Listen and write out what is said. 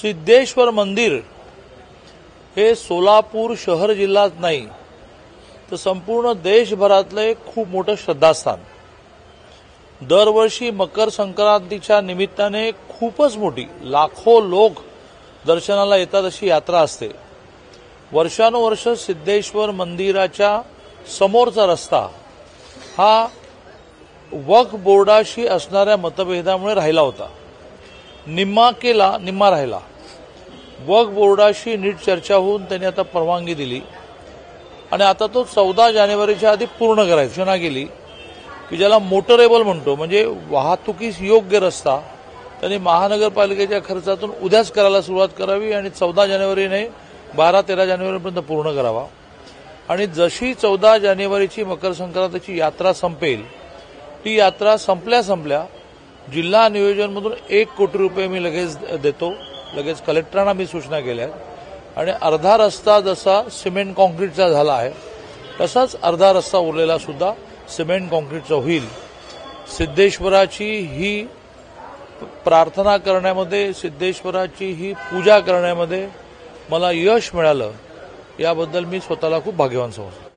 सिद्धेश्वर मंदिर हे सोलापूर शहर जिल्हाच नाही तर संपूर्ण देशभरातलं एक खूप मोठं श्रद्धास्थान। दरवर्षी मकर संक्रांतीच्या निमित्ताने खूपच मोठी लाखो लोक दर्शनाला येतात अशी यात्रा असते। वर्षानुवर्ष सिद्धेश्वर मंदिराच्या समोरचा रस्ता हा वक्फ बोर्डाशी असणाऱ्या मतभेदामुळे राहिला होता। निम्मा केला, निम्मा राहिला। वक्फ बोर्डाशी नीट चर्चा होऊन त्यांनी आता परवानगी दिली आणि आता तो 14 जानेवारीच्या आधी पूर्ण करायची सूचना केली की ज्याला मोटरेबल म्हणतो, म्हणजे वाहतुकीस योग्य रस्ता त्यांनी महानगरपालिकेच्या खर्चातून उद्याच करायला सुरुवात करावी आणि 14 जानेवारी नाही 12-13 जानेवारीपर्यंत पूर्ण करावा। आणि जशी 14 जानेवारीची मकर संक्रांतीची यात्रा संपेल, ती यात्रा संपल्या जिल्हा नियोजनमधून 1 कोटी रुपये मी लगेच देतो। लगेच कलेक्टरांना मी सूचना केल्या आणि अर्धा रस्ता जसा सिमेंट कॉन्क्रीटचा झाला आहे तसाच अर्धा रस्ता उरलेला सुद्धा सिमेंट कॉन्क्रीटचा होईल। सिद्धेश्वराची ही प्रार्थना करण्यामध्ये, सिद्धेश्वराची ही पूजा करण्यामध्ये मला यश मिळालं याबद्दल मी स्वतःला खूप भाग्यवान समजतो।